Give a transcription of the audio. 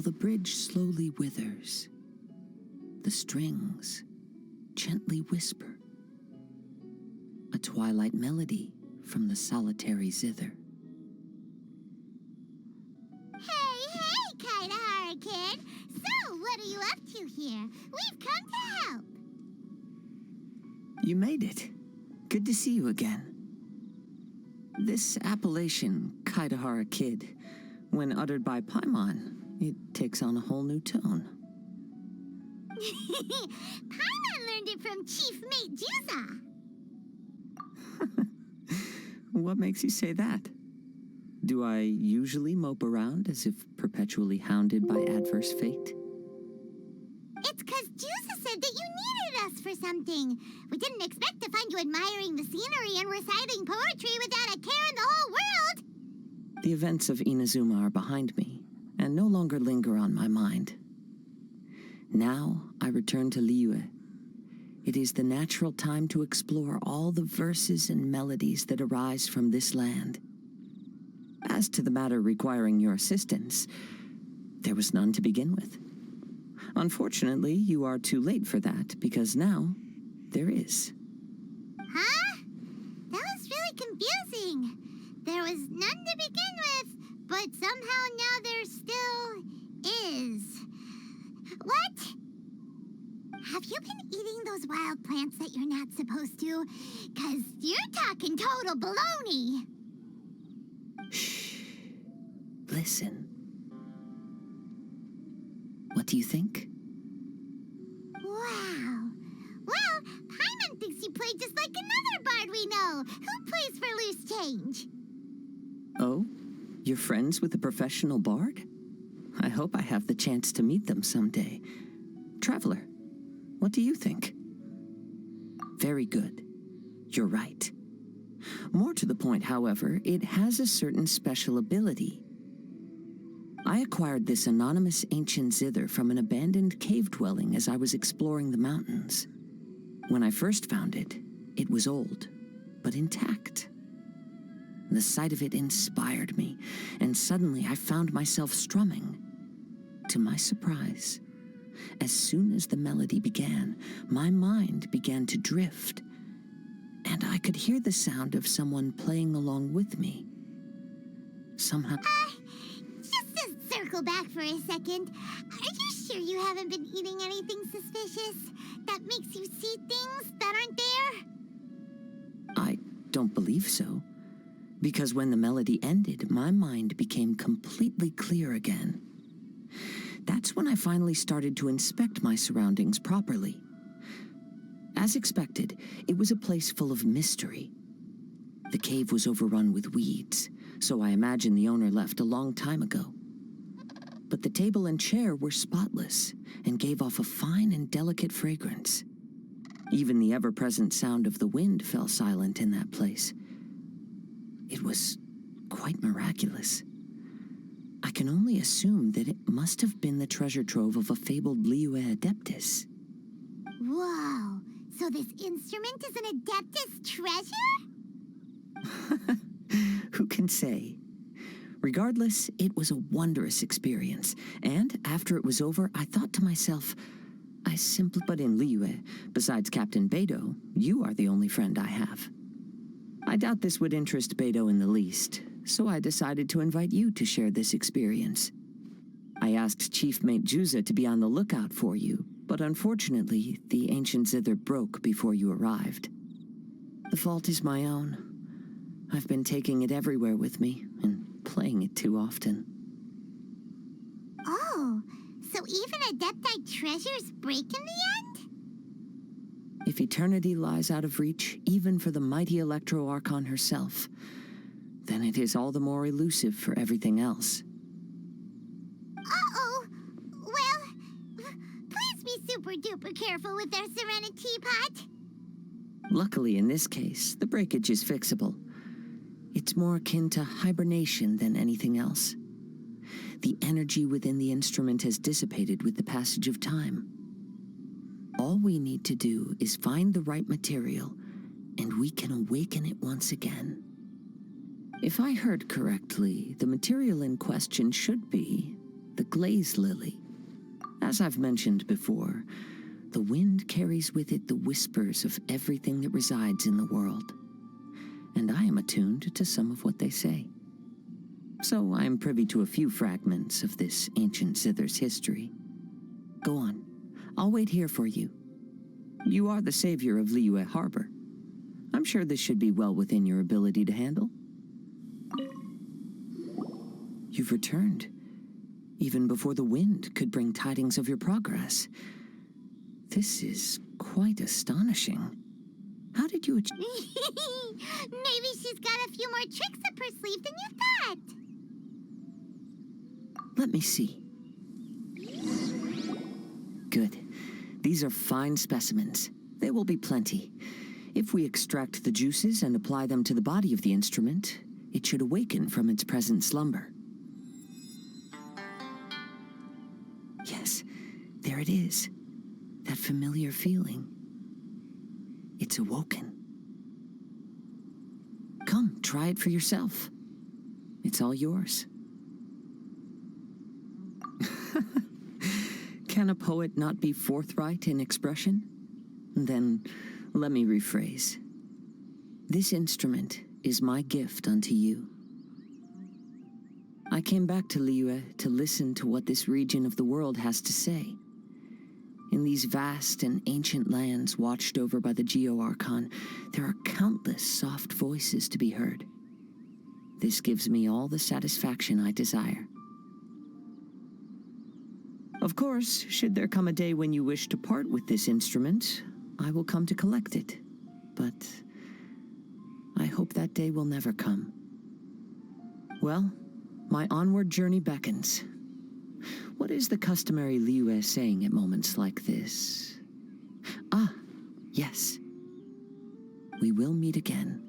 while the bridge slowly withers. The strings gently whisper, a twilight melody from the solitary zither. Hey, KAZUHA kid! So, what are you up to here? We've come to help! You made it. Good to see you again. This appellation, KAZUHA kid, when uttered by Paimon, it takes on a whole new tone. Paimon learned it from Chief Mate Juza. What makes you say that? Do I usually mope around as if perpetually hounded by adverse fate? It's 'cause Juza said that you needed us for something. We didn't expect to find you admiring the scenery and reciting poetry without a care in the whole world. The events of Inazuma are behind me, and no longer linger on my mind. Now I return to Liyue. It is the natural time to explore all the verses and melodies that arise from this land. As to the matter requiring your assistance, there was none to begin with. Unfortunately, you are too late for that, because now there is. Huh? That was really confusing. There was none to begin with, but somehow now there still is. What? Have you been eating those wild plants that you're not supposed to? 'Cause you're talking total baloney. Shh. Listen. What do you think? Wow. Well, Paimon thinks you play just like another bard we know, who plays for loose change. Oh? You're friends with a professional bard? I hope I have the chance to meet them someday. Traveler, what do you think? Very good. You're right. More to the point, however, it has a certain special ability. I acquired this anonymous ancient zither from an abandoned cave dwelling as I was exploring the mountains. When I first found it, it was old, but intact. The sight of it inspired me, and suddenly I found myself strumming. To my surprise, as soon as the melody began, my mind began to drift, and I could hear the sound of someone playing along with me. Somehow... Just to circle back for a second, are you sure you haven't been eating anything suspicious that makes you see things that aren't there? I don't believe so, because when the melody ended, my mind became completely clear again. That's when I finally started to inspect my surroundings properly. As expected, it was a place full of mystery. The cave was overrun with weeds, so I imagine the owner left a long time ago. But the table and chair were spotless and gave off a fine and delicate fragrance. Even the ever-present sound of the wind fell silent in that place. It was quite miraculous. I can only assume that it must have been the treasure trove of a fabled liyue adeptus. Whoa, so this instrument is an adeptus treasure? Who can say? Regardless, it was a wondrous experience, and after it was over, I thought to myself, but in Liyue, besides Captain Beidou, you are the only friend I have. I doubt this would interest Beidou in the least, so I decided to invite you to share this experience. I asked Chief Mate Juza to be on the lookout for you, but unfortunately, the ancient zither broke before you arrived. The fault is my own. I've been taking it everywhere with me, and playing it too often. Oh, so even Adepti treasures break in the end? If eternity lies out of reach, even for the mighty Electro Archon herself, then it is all the more elusive for everything else. Uh-oh. Well, please be super-duper careful with our Serenity Pot. Luckily, in this case, the breakage is fixable. It's more akin to hibernation than anything else. The energy within the instrument has dissipated with the passage of time. All we need to do is find the right material, and we can awaken it once again. If I heard correctly, the material in question should be the glaze lily. As I've mentioned before, the wind carries with it the whispers of everything that resides in the world, and I am attuned to some of what they say. So I am privy to a few fragments of this ancient zither's history. Go on. I'll wait here for you. You are the savior of Liyue Harbor. I'm sure this should be well within your ability to handle. You've returned, even before the wind could bring tidings of your progress. This is quite astonishing. How did you achieve... Maybe she's got a few more tricks up her sleeve than you thought. Let me see. Good. These are fine specimens. They will be plenty. If we extract the juices and apply them to the body of the instrument, it should awaken from its present slumber. Yes, there it is. That familiar feeling. It's awoken. Come, try it for yourself. It's all yours. Can a poet not be forthright in expression? Then, let me rephrase. This instrument is my gift unto you. I came back to Liyue to listen to what this region of the world has to say. In these vast and ancient lands watched over by the Geo-Archon, there are countless soft voices to be heard. This gives me all the satisfaction I desire. Of course, should there come a day when you wish to part with this instrument, I will come to collect it. But I hope that day will never come. Well, my onward journey beckons. What is the customary liyue saying at moments like this? Ah, yes. We will meet again.